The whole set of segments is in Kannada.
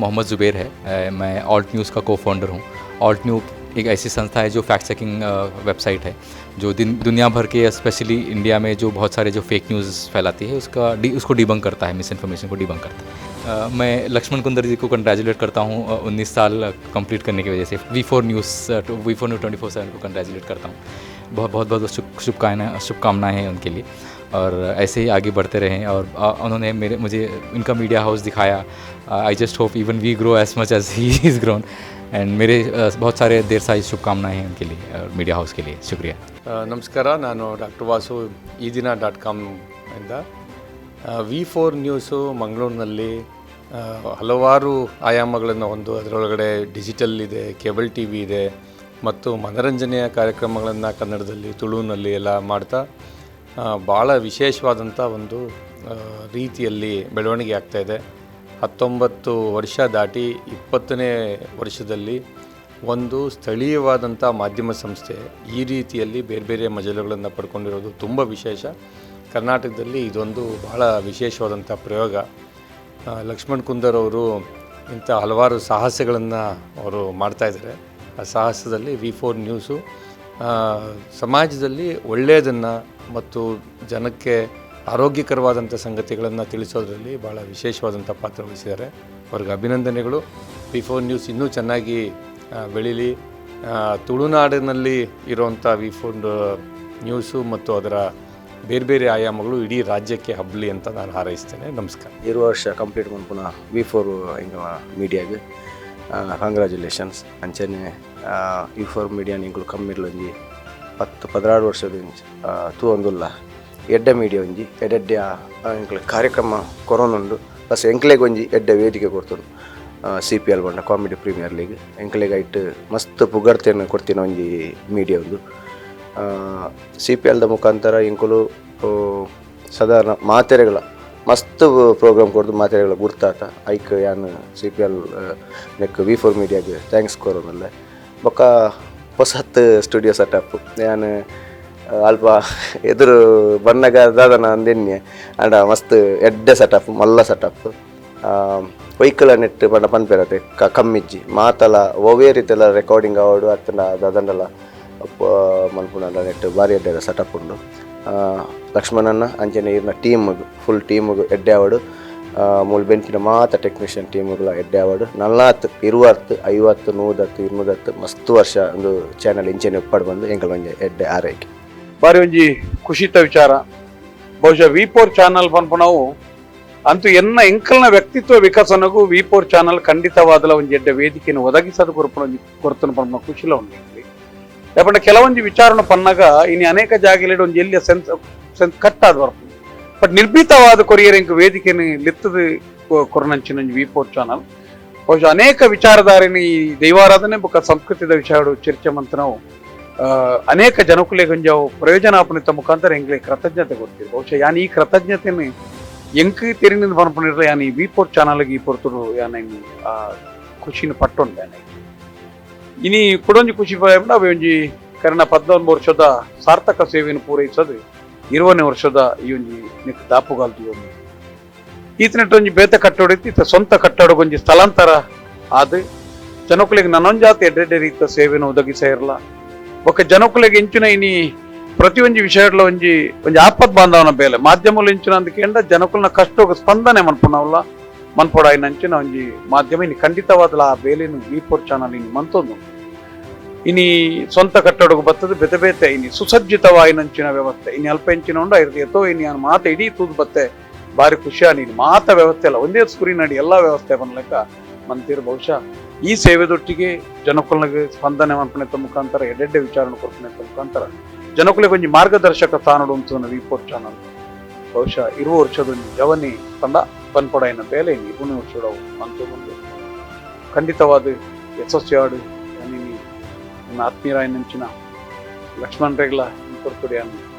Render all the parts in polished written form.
मोहम्मद ज़ुबैर है। मैं ऑल्ट न्यूज़ का को फाउंडर हूँ। ऑल्ट न्यूज़ एक ऐसी संस्था है जो फैक्ट चेकिंग वेबसाइट है, जो दुनिया भर के स्पेशली इंडिया में जो बहुत सारे जो फेक न्यूज़ फैलाती है उसको डिबंक करता है, मिस इन्फॉर्मेशन को डिबंक करता है। मैं लक्ष्मण कुंदर जी को कंग्रेचुलेट करता हूँ 19 साल कंप्लीट करने की वजह से। V4 न्यूज़ 24/7 को कंग्रेचुलेट करता हूँ। बहुत बहुत शुभकामनाएँ हैं उनके लिए, और ऐसे ही आगे बढ़ते रहें। और उन्होंने मुझे इनका मीडिया हाउस दिखाया। I just hope even we grow as much as he is grown. And मेरे बहुत सारे देर सारी शुभकामनाएँ हैं उनके लिए, मीडिया हाउस के लिए। शुक्रिया। ನಮಸ್ಕಾರ, ನಾನು ಡಾಕ್ಟರ್ ವಾಸು eedina.com ಇಂದ V4 ನ್ಯೂಸು ಮಂಗಳೂರಿನಲ್ಲಿ ಹಲವಾರು ಆಯಾಮಗಳನ್ನು ಹೊಂದು ಅದರೊಳಗಡೆ ಡಿಜಿಟಲ್ ಇದೆ, ಕೇಬಲ್ ಟಿ ವಿ ಇದೆ ಮತ್ತು ಮನರಂಜನೆಯ ಕಾರ್ಯಕ್ರಮಗಳನ್ನು ಕನ್ನಡದಲ್ಲಿ ತುಳುವಿನಲ್ಲಿ ಎಲ್ಲ ಮಾಡ್ತಾ ಭಾಳ ವಿಶೇಷವಾದಂಥ ಒಂದು ರೀತಿಯಲ್ಲಿ ಬೆಳವಣಿಗೆ ಆಗ್ತಾಯಿದೆ. 19 ವರ್ಷ ದಾಟಿ 20ನೇ ವರ್ಷದಲ್ಲಿ ಒಂದು ಸ್ಥಳೀಯವಾದಂಥ ಮಾಧ್ಯಮ ಸಂಸ್ಥೆ ಈ ರೀತಿಯಲ್ಲಿ ಬೇರೆ ಬೇರೆ ಮಜಲುಗಳನ್ನು ಪಡ್ಕೊಂಡಿರೋದು ತುಂಬ ವಿಶೇಷ. ಕರ್ನಾಟಕದಲ್ಲಿ ಇದೊಂದು ಬಹಳ ವಿಶೇಷವಾದಂಥ ಪ್ರಯೋಗ. ಲಕ್ಷ್ಮಣ್ ಕುಂದರ್ ಅವರು ಇಂಥ ಹಲವಾರು ಸಾಹಸಗಳನ್ನು ಅವರು ಮಾಡ್ತಾಯಿದ್ದಾರೆ. ಆ ಸಾಹಸದಲ್ಲಿ V4 ನ್ಯೂಸು ಸಮಾಜದಲ್ಲಿ ಒಳ್ಳೆಯದನ್ನು ಮತ್ತು ಜನಕ್ಕೆ ಆರೋಗ್ಯಕರವಾದಂಥ ಸಂಗತಿಗಳನ್ನು ತಿಳಿಸೋದ್ರಲ್ಲಿ ಭಾಳ ವಿಶೇಷವಾದಂಥ ಪಾತ್ರ ವಹಿಸಿದ್ದಾರೆ. ಅವ್ರಿಗೆ ಅಭಿನಂದನೆಗಳು. V4 ನ್ಯೂಸ್ ಇನ್ನೂ ಚೆನ್ನಾಗಿ ಬೆಳೀಲಿ. ತುಳುನಾಡಿನಲ್ಲಿ ಇರುವಂಥ V4 ನ್ಯೂಸು ಮತ್ತು ಅದರ ಬೇರೆ ಬೇರೆ ಆಯಾಮಗಳು ಇಡೀ ರಾಜ್ಯಕ್ಕೆ ಹಬ್ಬಲಿ ಅಂತ ನಾನು ಹಾರೈಸ್ತೇನೆ. ನಮಸ್ಕಾರ. 2 ವರ್ಷ ಕಂಪ್ಲೀಟ್ ಮಾಡ್ಪುನ V4 ಇಂಗಳ ಮೀಡಿಯಾಗೆ ಕಂಗ್ರ್ಯಾಚುಲೇಷನ್ಸ್. ಅಂಚನೆ V4 ಮೀಡಿಯಾ ನಿಂಗಳು ಕಮ್ಮಿರ್ಲೊಂಜಿ 10-16 ವರ್ಷದ ತೂ ಒಂದುಲ್ಲ ಎಡ್ಡ ಮೀಡಿಯಾ ಒಂಜಿ ಎಡ್ಡೆ ಎಂಕ್ಲೆ ಕಾರ್ಯಕ್ರಮ ಕೊರೋನುಂಡು. ಪ್ಲಸ್ ಎಂಕ್ಲೆಗೆ ಒಂಜಿ ಎಡ್ಡ ವೇದಿಕೆ ಕೊಡ್ತುಂಡು. CPL ಬಂಡ ಕಾಮಿಡಿ ಪ್ರೀಮಿಯರ್ ಲೀಗ್ ಎಂಕ್ಲೆಗೆ ಐಟ್ ಮಸ್ತ್ ಪುಗಡ್ತೆಯನ್ನು ಕೊಡ್ತಿನ ಒಂಜಿ ಮೀಡಿಯಾ ಒಂದು. CPLದ ಮುಖಾಂತರ ಇಂಕುಲು ಸಾಧಾರಣ ಮಾತೆರೆಗಳ ಮಸ್ತ್ ಪ್ರೋಗ್ರಾಮ್ ಕೊಡ್ದು ಮಾತೆರೆಗಳ ಗುರ್ತಾತ ಐಕ್ ಯಾನ್ CPL ನೆಕ್ V4 ಮೀಡಿಯಾಗೆ ಥ್ಯಾಂಕ್ಸ್ ಕೊರೋನಲ್ಲ. ಬೊಕ್ಕ ಹೊಸತ್ ಸ್ಟುಡಿಯೋ ಸೆಟಪ್ ಯಾನ್ ಅಲ್ಪ ಎದುರು ಬಣ್ಣಗ ದಾದನ ಅಂದೆನ್ನೆ ಅಂಡ ಮಸ್ತ್ ಎಡ್ಡ ಸೆಟಪ್ ಮಲ್ಲ ಸೆಟಪ್ ವೈಕಲ್ ನೆಟ್ ಬಣ್ಣ ಪನ್ಪೇರತೆ ಕಮ್ಮಿಜ್ಜಿ ಮಾತಲ ಒವೇ ರೀತಿಯೆಲ್ಲ ರೆಕಾರ್ಡಿಂಗ್ ಆವಡು ಅತ್ತನ ದಂಡಲ ಮನ್ಪುನಲ್ಲ ನೆಟ್ ಭಾರಿ ಎಡ್ಡೆ ಸೆಟಪ್ ಉಂಡು. ಲಕ್ಷ್ಮಣನ್ನ ಅಂಚನೆ ಇರ್ನ ಟೀಮ್ಗೆ ಫುಲ್ ಟೀಮ್ಗೆ ಎಡ್ಡೆ ಆವಡು ಮೂಲ ಬೆಂಚಿನ ಮಾತ ಟೆಕ್ನಿಷಿಯನ್ ಟೀಮ್ಗಳ ಎಡ್ಡೆ ಆವಡು 40 20 50 100 200 ಮಸ್ತ್ ವರ್ಷ ಒಂದು ಚಾನಲ್ ಇಂಚೆನೆ ಉಪ್ಪಡು ಬಂದು ಎಂಕಲ್ ಒಂಜಿ ಎಡ್ಡೆ ಆರೈಕೆ ಬಾರಿ ಒಂಜಿ ಖುಷಿತ ವಿಚಾರ. ಬಹುಶಃ V4 ಚಾನಲ್ ಪನ್ಪುನವು ಅಂತೂ ಎನ್ನ ಎಂಕಲ್ನ ವ್ಯಕ್ತಿತ್ವ ವಿಕಸನಗೂ V4 ಚಾನಲ್ ಖಂಡಿತವಾದಲ ಒಂಜಿ ಎಡ್ಡೆ ವೇದಿಕೆಯನ್ನು ಒದಗಿಸದು ಕೊರತನ ಪನ್ಪುನ ಖುಷಿಲ ಉಂಟು. ಯಾಕಂದ್ರೆ ಕೆಲವೊಂದು ವಿಚಾರನ ಪನ್ನಾಗ ಇನ್ನು ಅನೇಕ ಜಾಗಲಿಡ್ ಒಂದು ಎಲ್ಲಿಯ ಸೆನ್ಸ್ ಕಟ್ಟಾದ ಬರ್ಪು. ಬಟ್ ನಿರ್ಭೀತವಾದ ಕೊರಿಯರ್ ಇಂಕ ವೇದಿಕೆಯನ್ನು ಲಿತ್ತದ ಕೊರನಂಚಿನ V4 ಚಾನಲ್ ಬಹುಶಃ ಅನೇಕ ವಿಚಾರಧಾರಿನ ಈ ದೈವಾರಾಧನೆ ಬೊಕ್ಕ ಸಂಸ್ಕೃತಿದ ವಿಷಯಗಳು ಚರ್ಚೆ ಮಂತ ನಾವು ಅನೇಕ ಜನಕುಲೆಗಂಜಾವು ಪ್ರಯೋಜನಾಪನಿತ ಮುಖಾಂತರ ಎಂಗ್ಲೆ ಕೃತಜ್ಞತೆ ಕೊಡ್ತೀವಿ. ಬಹುಶಃ ಯಾನ್ ಈ ಕೃತಜ್ಞತೆಯನ್ನು ಎಂಕ್ ತೆರಿನಿಂದ ಪನ್ಪನಿರ್ರೆ ಯಾನ್ ಈ V4 ಚಾನಲ್ಗೆ ಈ ಪೊರ್ತರು ಯಾನ ಖುಷಿನ ಪಟ್ಟೊಂಡು ಯಾನ ಇನಿ ಕುಡೊಂಜಿ ಖುಷಿ ಪಂಡ ಅವೆ ಒಂಜಿ ಕರ್ಣ 14 ವರ್ಷದ ಸಾರ್ಥಕ ಸೇವೆಯನ್ನು ಪೂರೈಸೋದು 20ನೇ ವರ್ಷದ ಈ ಒಂಜಿ ನಿಕ್ ದಾಪುಗಾಲ್ದು ಈತನೆಟ್ ಒಂಜಿ ಬೇತೆ ಕಟ್ಟೋಡಿತ್ತು ಈತ ಸ್ವಂತ ಕಟ್ಟಡಗೊಂಜಿ ಸ್ಥಳಾಂತರ ಆದ ಜನಕುಲೆಗೆ ನನ್ನೊಂಜಾತ ಎಡ್ಡೆಡ್ಡೆ ರೀತಿಯ ಸೇವೆಯನ್ನು ಒದಗಿಸ ಇರಲ್ಲ. ಬೊಕ್ಕ ಜನಕುಲೆಗೆ ಇಂಚಿನ ಇನಿ ಪ್ರತಿಯೊಂದು ವಿಷಯಗಳ ಒಂಜಿ ಆಪತ್ ಬಾಂಧವನ ಬೇಲೆ ಮಾಧ್ಯಮಗಳು ಇಂಚಿನ ಅಂದಕೇಂಡ ಜನಕುಲನ ಕಷ್ಟೋಗ ಸ್ಪಂದನೆ ಮನ್ಪುನವಲ್ಲ ಮನ್ಪೊಡ ಇಂಚಿನ ಒಂಜಿ ಮಾಧ್ಯಮ ಇನ್ನು ಖಂಡಿತವಾದಲ ಆ ಬೇಲೆನು V4 ಚಾನಲ್ ಇನ್ನು ಮಂತೊಂದು ಇನಿ ಸ್ವಂತ ಕಟ್ಟಡಕ್ಕೆ ಬರ್ತದೆ ಬೆತೆ ಬೇತೆ ಇನಿ ಸುಸಜ್ಜಿತವಾಯಿನಂಚಿನ ವ್ಯವಸ್ಥೆ ಇನ್ನು ಅಲ್ಪ ಇಂಚಿನ ಉಂಡ ಎತ್ತೋ ಇನ್ನು ಮಾತ ಇಡೀ ತೂದು ಬತ್ತೆ ಭಾರಿ ಖುಷಿಯ ನೀನು ಮಾತ ವ್ಯವಸ್ಥೆ ಅಲ್ಲ ಒಂದೇ ಸ್ಕ್ರೀನ್ ಅಡಿ ಎಲ್ಲ ವ್ಯವಸ್ಥೆ ಬಂದ್ಲೆಕ್ಕ ಮಂತಿರು. ಬಹುಶಃ ಈ ಸೇವೆದೊಟ್ಟಿಗೆ ಜನಕುಲನಿಗೆ ಸ್ಪಂದನೆ ಮನ್ಪನೆತ್ತ ಮುಖಾಂತರ ಎಡ್ಡೆಡ್ಡೆ ವಿಚಾರಣೆ ಕೊಡ್ಪನೆತ್ತ ಮುಖಾಂತರ ಜನಕುಲಿಗೆ ಒಂಜಿ ಮಾರ್ಗದರ್ಶಕ ತಾನುಡು ಅಂತ V4 ಚಾನಲ್ ಬಹುಶಃ 20 ವರ್ಷದ ಜವನಿ ತಂಡ ಪನ್ಪೊಡಾಯಿನ ಬೇಲೆ 20ನೇ ವರ್ಷದ ಅಂತೊಂದು ಖಂಡಿತವಾದ ಯಶಸ್ವಿ ಆಡು ನನ್ನ ಆತ್ಮೀಯರಾಯನಂಚಿನ ಲಕ್ಷ್ಮಣ್ ರೇಗ್ಲ ಕೊಡ್ತದೆ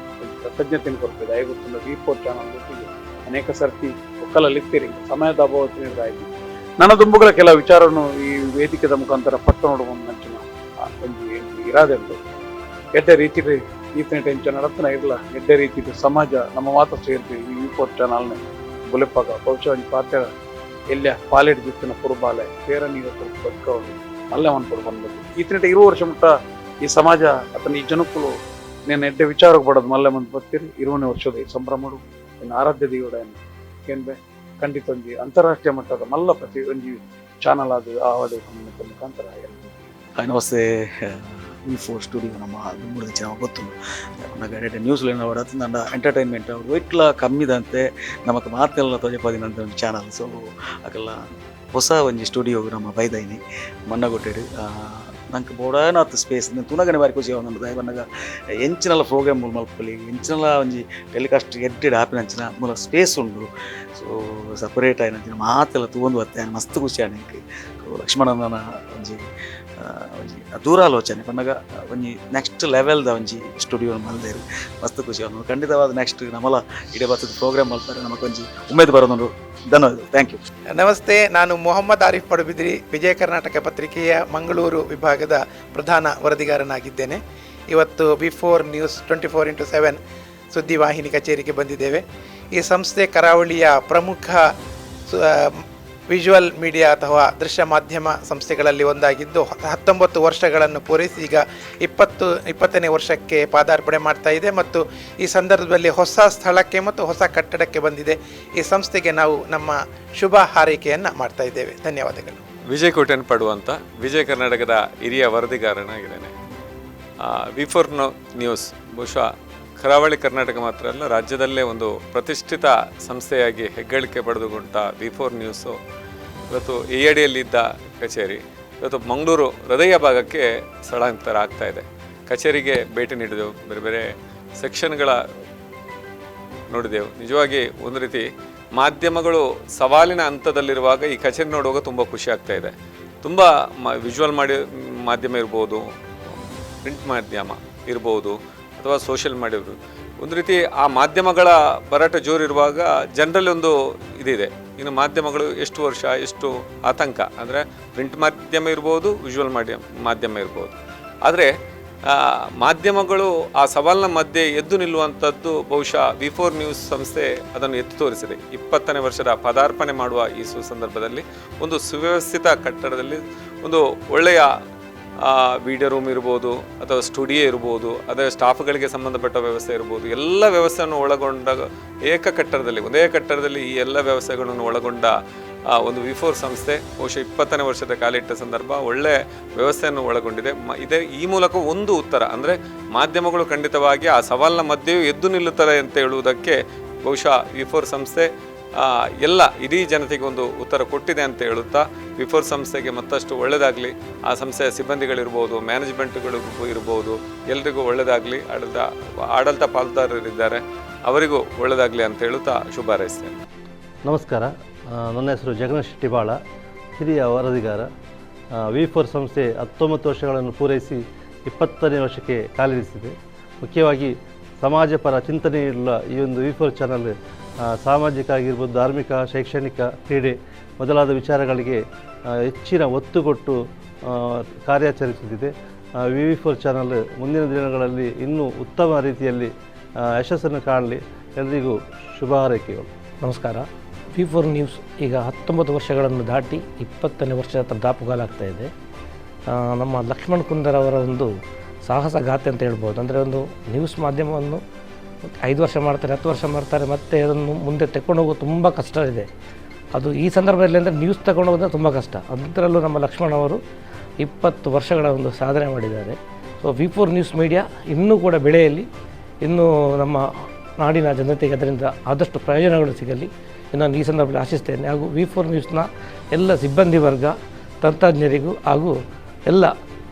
ಕೃತಜ್ಞತೆಯನ್ನು ಕೊಡ್ತದೆ. ದಯಗೊತ್ತಿಲ್ಲ V4 ಚಾನಲ್ ಜೊತೆಗೆ ಅನೇಕ ಸರ್ತಿ ಒಕ್ಕಲಲ್ಲಿರ್ತೀರಿ ಸಮಯದ ಅಭಾವത്തിന് ಆಯ್ತು ನನ್ನ ದುಂಬುಗಳ ಕೆಲ ವಿಚಾರವನ್ನು ಈ ವೇದಿಕೆದ ಮುಖಾಂತರ ಪಟ್ಟು ನೋಡುವ ನಂಚಿನ ಒಂದು ಇರಾದೆ ಉಂಟು. ಎಡ್ಡೆ ರೀತಿ ಈತನ ಟೆನ್ಷನ್ ನಡತನ ಇರಲ್ಲ ಎಡ್ಡೆ ರೀತಿ ಸಮಾಜ ನಮ್ಮ ಮಾತು ಸೇರ್ತೀವಿ ಈ V4 ಚಾನಲ್ನ ಬುಲೆಪ್ಪಾಗ ಬಹುಶಃ ಒಂದು ಪಾತ್ರ ಎಲ್ಲ ಪಾಲೆಟ್ ದಿತ್ತಿನ ಪುರ್ಬಾಲೆ ಬೇರೆ ನೀವು ಬದುಕೋರು ಮಲ್ಲೆ ಮನ್ಪುರು ಬಂದ್ಬೇಕು ಈತನಿಟ ಇರುವ ವರ್ಷ ಮುಟ್ಟ ಈ ಸಮಾಜ ಅತನ ಈ ಜನಕ್ಕಳು నేను ఎడ్డే విచారకు పడదు మళ్ళీ మన బతిరి 20 ವರ್ಷದ ಈ ಸಂಭ್ರಮಡು ಇನ್ನು ಆರಾಧ್ಯ ದೇವಡ ಏನ್ಬೆ ಖಂಡಿತ ಒಂದು ಅಂತಾರಾಷ್ಟ್ರೀಯ ಮಟ್ಟದ ಮಲ್ಲ ಪ್ರತಿ ಒಂದು ಚಾನಲ್ ಅದು ಆವಾದ ಮುಖಾಂತರ ನಮಸ್ತೆ V4 ಸ್ಟುಡಿಯೋ ನಮ್ಮ ಮೂರು ಜನ ಗೊತ್ತು ನನಗೆ ನ್ಯೂಸ್ಲೆಂಡ್ ಅವರದ್ದು ನನ್ನ ಎಂಟರ್ಟೈನ್ಮೆಂಟ್ ಅವರು ಇಟ್ಲ ಕಮ್ಮಿದಂತೆ ನಮಗೆ ಮಾತೆಲ್ಲ ತೊಜಪದಿನಂತ ಒಂದು ಚಾನಲ್ ಸೊ ಅದೆಲ್ಲ ಹೊಸ ಒಂದು ಸ್ಟುಡಿಯೋ ನಮ್ಮ ಬೈದೈನಿ ಮನ್ನಗೊಟ್ಟೆಡು ನಂಗೆ ಬೋಡಾನಾಥ ಸ್ಪೇಸ್ ತುನಗನೆ ಬಾರಿ ಖುಷಿ ಅವನದು ಬನ್ನಾಗ ಎಂಚಿನಲ್ಲ ಪ್ರೋಗ್ರಾಮ್ ಮಲ್ಪಲಿ ಎಂಚಿನಲ್ಲ ಒಂಜಿ ಟೆಲಿಕಾಸ್ಟ್ ಎಡ್ಡೆಡ್ ಆಪಿನ ಅಂಚಿನ ಮೂಲ ಸ್ಪೇಸ್ ಉಂಡು ಸೊ ಸಪರೇಟ್ ಆಯ್ನ ಮಾತೆಲ್ಲ ತಗೊಂಡು ಬರ್ತೆ ಮಸ್ತ್ ಖುಷಿ ಆನಕ್ಕೆ ಸೊ ಲಕ್ಷ್ಮಣನ ಒಂಜಿ ಒಂಜಿ ದೂರಾಲೋಚನೆ ಬನ್ನಾಗ ಒಂಜಿ ನೆಕ್ಸ್ಟ್ ಲೆವೆಲ್ದ ಒಂಜಿ ಸ್ಟುಡಿಯೋ ಮಲ್ದೇರು ಮಸ್ತ್ ಖುಷಿ ಅವನು ಖಂಡಿತವಾದ ನೆಕ್ಸ್ಟ್ ನಮ್ಮಲ್ಲ ಇಡೀ ಬರ್ತದ ಪ್ರೋಗ್ರಾಮ್ ಮಲ್ತಾರೆ ನಮಗೊಂಜಿ ಉಮೇದು ಬರೋದು ಧನ್ಯವಾದ ಥ್ಯಾಂಕ್ ಯು. ನಮಸ್ತೆ, ನಾನು ಮೊಹಮ್ಮದ್ ಆರಿಫ್ ಪಡುಬಿದ್ರಿ, ವಿಜಯ ಕರ್ನಾಟಕ ಪತ್ರಿಕೆಯ ಮಂಗಳೂರು ವಿಭಾಗದ ಪ್ರಧಾನ ವರದಿಗಾರನಾಗಿದ್ದೇನೆ. ಇವತ್ತು V4 ನ್ಯೂಸ್ 24x7 ಸುದ್ದಿವಾಹಿನಿ ಕಚೇರಿಗೆ ಬಂದಿದ್ದೇವೆ. ಈ ಸಂಸ್ಥೆ ಕರಾವಳಿಯ ಪ್ರಮುಖ ವಿಜುವಲ್ ಮೀಡಿಯಾ ಅಥವಾ ದೃಶ್ಯ ಮಾಧ್ಯಮ ಸಂಸ್ಥೆಗಳಲ್ಲಿ ಒಂದಾಗಿದ್ದು 19 ವರ್ಷಗಳನ್ನು ಪೂರೈಸಿ ಈಗ 20ನೇ ವರ್ಷಕ್ಕೆ ಪಾದಾರ್ಪಣೆ ಮಾಡ್ತಾ ಇದೆ ಮತ್ತು ಈ ಸಂದರ್ಭದಲ್ಲಿ ಹೊಸ ಸ್ಥಳಕ್ಕೆ ಮತ್ತು ಹೊಸ ಕಟ್ಟಡಕ್ಕೆ ಬಂದಿದೆ. ಈ ಸಂಸ್ಥೆಗೆ ನಾವು ನಮ್ಮ ಶುಭ ಹಾರೈಕೆಯನ್ನು ಮಾಡ್ತಾ ಇದ್ದೇವೆ. ಧನ್ಯವಾದಗಳು. ವಿಜಯ್ ಕೋಟೆನ್ ಪಡು ಅಂತ ವಿಜಯ ಕರ್ನಾಟಕದ ಹಿರಿಯ ವರದಿಗಾರನಾಗಿದ್ದೇನೆ. V4 ನ್ಯೂಸ್ ಬಹುಶಃ ಕರಾವಳಿ ಕರ್ನಾಟಕ ಮಾತ್ರ ಅಲ್ಲ, ರಾಜ್ಯದಲ್ಲೇ ಒಂದು ಪ್ರತಿಷ್ಠಿತ ಸಂಸ್ಥೆಯಾಗಿ ಹೆಗ್ಗಳಿಕೆ ಪಡೆದುಕೊಂಡ V4 ನ್ಯೂಸು ಇವತ್ತು AIDಯಲ್ಲಿದ್ದ ಕಚೇರಿ ಇವತ್ತು ಮಂಗಳೂರು ಹೃದಯ ಭಾಗಕ್ಕೆ ಸ್ಥಳಾಂತರ ಆಗ್ತಾ ಇದೆ. ಕಚೇರಿಗೆ ಭೇಟಿ ನೀಡಿದೆವು, ಬೇರೆ ಬೇರೆ ಸೆಕ್ಷನ್ಗಳ ನೋಡಿದೆವು. ನಿಜವಾಗಿ ಒಂದು ರೀತಿ ಮಾಧ್ಯಮಗಳು ಸವಾಲಿನ ಹಂತದಲ್ಲಿರುವಾಗ ಈ ಕಚೇರಿ ನೋಡುವಾಗ ತುಂಬ ಖುಷಿ ಆಗ್ತಾ ಇದೆ. ತುಂಬ ವಿಜುವಲ್ ಮಾಧ್ಯಮ ಇರ್ಬೋದು, ಪ್ರಿಂಟ್ ಮಾಧ್ಯಮ ಇರ್ಬೋದು ಅಥವಾ ಸೋಷಿಯಲ್ ಮಾಡಿದ್ರು, ಒಂದು ರೀತಿ ಆ ಮಾಧ್ಯಮಗಳ ಭರಾಟೆ ಜೋರಿರುವಾಗ ಜನರಲ್ಲಿ ಒಂದು ಇದಿದೆ, ಇನ್ನು ಮಾಧ್ಯಮಗಳು ಎಷ್ಟು ವರ್ಷ ಎಷ್ಟು ಆತಂಕ, ಅಂದರೆ ಪ್ರಿಂಟ್ ಮಾಧ್ಯಮ ಇರ್ಬೋದು, ವಿಜುವಲ್ ಮಾಧ್ಯಮ ಇರ್ಬೋದು. ಆದರೆ ಮಾಧ್ಯಮಗಳು ಆ ಸವಾಲಿನ ಮಧ್ಯೆ ಎದ್ದು ನಿಲ್ಲುವಂಥದ್ದು ಬಹುಶಃ V4 ನ್ಯೂಸ್ ಸಂಸ್ಥೆ ಅದನ್ನು ಎತ್ತು ತೋರಿಸಿದೆ. 20ನೇ ವರ್ಷದ ಪದಾರ್ಪಣೆ ಮಾಡುವ ಈ ಸುಸಂದರ್ಭದಲ್ಲಿ ಒಂದು ಸುವ್ಯವಸ್ಥಿತ ಕಟ್ಟಡದಲ್ಲಿ ಒಂದು ಒಳ್ಳೆಯ ವಿಡಿಯೋ ರೂಮ್ ಇರ್ಬೋದು ಅಥವಾ ಸ್ಟುಡಿಯೋ ಇರ್ಬೋದು, ಅದರ ಸ್ಟಾಫ್ಗಳಿಗೆ ಸಂಬಂಧಪಟ್ಟ ವ್ಯವಸ್ಥೆ ಇರ್ಬೋದು, ಎಲ್ಲ ವ್ಯವಸ್ಥೆಯನ್ನು ಒಳಗೊಂಡ ಒಂದೇ ಕಟ್ಟಡದಲ್ಲಿ ಈ ಎಲ್ಲ ವ್ಯವಸ್ಥೆಗಳನ್ನು ಒಳಗೊಂಡ ಒಂದು V4 ಸಂಸ್ಥೆ ಬಹುಶಃ 20ನೇ ವರ್ಷದ ಕಾಲಿಟ್ಟ ಸಂದರ್ಭ ಒಳ್ಳೆಯ ವ್ಯವಸ್ಥೆಯನ್ನು ಒಳಗೊಂಡಿದೆ. ಈ ಮೂಲಕ ಒಂದು ಉತ್ತರ ಅಂದರೆ ಮಾಧ್ಯಮಗಳು ಖಂಡಿತವಾಗಿ ಆ ಸವಾಲಿನ ಮಧ್ಯೆಯೂ ಎದ್ದು ನಿಲ್ಲುತ್ತಾರೆ ಅಂತ ಹೇಳುವುದಕ್ಕೆ ಬಹುಶಃ V4 ಸಂಸ್ಥೆ ಎಲ್ಲ ಇಡೀ ಜನತೆಗೆ ಒಂದು ಉತ್ತರ ಕೊಟ್ಟಿದೆ ಅಂತ ಹೇಳುತ್ತಾ V4 ಸಂಸ್ಥೆಗೆ ಮತ್ತಷ್ಟು ಒಳ್ಳೆಯದಾಗಲಿ, ಆ ಸಂಸ್ಥೆಯ ಸಿಬ್ಬಂದಿಗಳಿರ್ಬೋದು, ಮ್ಯಾನೇಜ್ಮೆಂಟ್ಗಳು ಇರ್ಬೋದು, ಎಲ್ರಿಗೂ ಒಳ್ಳೆಯದಾಗಲಿ, ಆಡಳಿತ ಪಾಲುದಾರರಿದ್ದಾರೆ ಅವರಿಗೂ ಒಳ್ಳೆಯದಾಗಲಿ ಅಂತ ಹೇಳುತ್ತಾ ಶುಭ ಹಾರೈಸ್ತೇನೆ. ನಮಸ್ಕಾರ, ನನ್ನ ಹೆಸರು ಜಗನ್ನಾಥ್ ಶೆಟ್ಟಿಬಾಳ, ಹಿರಿಯ ವರದಿಗಾರ. V4 ಸಂಸ್ಥೆ 19 ವರ್ಷಗಳನ್ನು ಪೂರೈಸಿ 20ನೇ ವರ್ಷಕ್ಕೆ ಕಾಲಿರಿಸಿದೆ. ಮುಖ್ಯವಾಗಿ ಸಮಾಜಪರ ಚಿಂತನೆಯುಳ್ಳ ಈ ಒಂದು V4 ಚಾನಲ್ ಸಾಮಾಜಿಕ ಆಗಿರ್ಬೋದು, ಧಾರ್ಮಿಕ, ಶೈಕ್ಷಣಿಕ, ಕ್ರೀಡೆ ಮೊದಲಾದ ವಿಚಾರಗಳಿಗೆ ಹೆಚ್ಚಿನ ಒತ್ತು ಕೊಟ್ಟು ಕಾರ್ಯಾಚರಿಸುತ್ತಿದೆ. V4 ಚಾನಲ್ ಮುಂದಿನ ದಿನಗಳಲ್ಲಿ ಇನ್ನೂ ಉತ್ತಮ ರೀತಿಯಲ್ಲಿ ಯಶಸ್ಸನ್ನು ಕಾಣಲಿ. ಎಲ್ಲರಿಗೂ ಶುಭ ಹಾರೈಕೆಗಳು. ನಮಸ್ಕಾರ. V4 ನ್ಯೂಸ್ ಈಗ 19 ವರ್ಷಗಳನ್ನು ದಾಟಿ 20ನೇ ವರ್ಷದ ಹತ್ರ ದಾಪುಗಾಲಾಗ್ತಾ ಇದೆ. ನಮ್ಮ ಲಕ್ಷ್ಮಣ್ ಕುಂದರ್ ಅವರ ಒಂದು ಸಾಹಸ ಗಾಥೆ ಅಂತ ಹೇಳ್ಬೋದು. ಅಂದರೆ ಒಂದು ನ್ಯೂಸ್ ಮಾಧ್ಯಮವನ್ನು 5 ವರ್ಷ ಮಾಡ್ತಾರೆ, 10 ವರ್ಷ ಮಾಡ್ತಾರೆ, ಮತ್ತು ಅದನ್ನು ಮುಂದೆ ತಗೊಂಡು ಹೋಗೋದು ತುಂಬ ಕಷ್ಟ ಇದೆ. ಅದು ಈ ಸಂದರ್ಭದಲ್ಲಿ ಅಂದರೆ ನ್ಯೂಸ್ ತಗೊಂಡು ಹೋಗೋದು ತುಂಬ ಕಷ್ಟ. ಅದರಲ್ಲೂ ನಮ್ಮ ಲಕ್ಷ್ಮಣ್ ಅವರು 20 ವರ್ಷಗಳ ಒಂದು ಸಾಧನೆ ಮಾಡಿದ್ದಾರೆ. ಸೊ V4 ನ್ಯೂಸ್ ಮೀಡಿಯಾ ಇನ್ನೂ ಕೂಡ ಬೆಳೆಯಲ್ಲಿ, ಇನ್ನೂ ನಮ್ಮ ನಾಡಿನ ಜನತೆಗೆ ಅದರಿಂದ ಆದಷ್ಟು ಪ್ರಯೋಜನಗಳು ಸಿಗಲಿ ನಾನು ಈ ಸಂದರ್ಭದಲ್ಲಿ ಆಶಿಸ್ತೇನೆ. ಹಾಗೂ V4 ನ್ಯೂಸ್ನ ಎಲ್ಲ ಸಿಬ್ಬಂದಿ ವರ್ಗ, ತಂತ್ರಜ್ಞರಿಗೂ ಹಾಗೂ ಎಲ್ಲ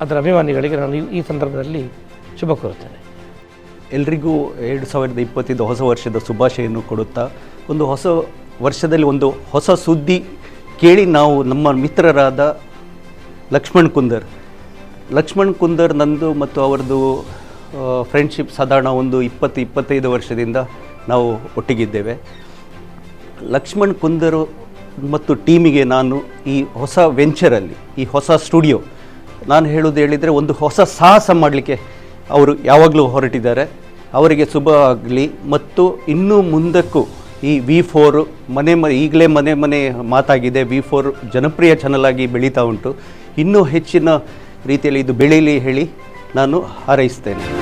ಅದರ ಅಭಿಮಾನಿಗಳಿಗೆ ನಾನು ಈ ಸಂದರ್ಭದಲ್ಲಿ ಶುಭ ಕೋರುತ್ತೇನೆ. ಎಲ್ರಿಗೂ 2025 ಹೊಸ ವರ್ಷದ ಶುಭಾಶಯನ್ನು ಕೊಡುತ್ತಾ, ಒಂದು ಹೊಸ ವರ್ಷದಲ್ಲಿ ಒಂದು ಹೊಸ ಸುದ್ದಿ ಕೇಳಿ ನಾವು ನಮ್ಮ ಮಿತ್ರರಾದ ಲಕ್ಷ್ಮಣ್ ಕುಂದರ್ ನಂದು ಮತ್ತು ಅವರದು ಫ್ರೆಂಡ್ಶಿಪ್ ಸಾಧಾರಣ ಒಂದು 20-25 ವರ್ಷದಿಂದ ನಾವು ಒಟ್ಟಿಗಿದ್ದೇವೆ. ಲಕ್ಷ್ಮಣ್ ಕುಂದರು ಮತ್ತು ಟೀಮಿಗೆ ನಾನು ಈ ಹೊಸ ವೆಂಚರಲ್ಲಿ, ಈ ಹೊಸ ಸ್ಟುಡಿಯೋ, ನಾನು ಹೇಳಿದರೆ ಒಂದು ಹೊಸ ಸಾಹಸ ಮಾಡಲಿಕ್ಕೆ ಅವರು ಯಾವಾಗಲೂ ಹೊರಟಿದ್ದಾರೆ. ಅವರಿಗೆ ಶುಭ ಆಗಲಿ ಮತ್ತು ಇನ್ನೂ ಮುಂದಕ್ಕೂ ಈ V4 ಈಗಲೇ ಮನೆ ಮಾತಾಗಿದೆ. V4 ಜನಪ್ರಿಯ ಚಾನಲ್ ಆಗಿ ಬೆಳೀತಾ ಉಂಟು. ಇನ್ನೂ ಹೆಚ್ಚಿನ ರೀತಿಯಲ್ಲಿ ಇದು ಬೆಳೀಲಿ ಹೇಳಿ ನಾನು ಹಾರೈಸ್ತೇನೆ.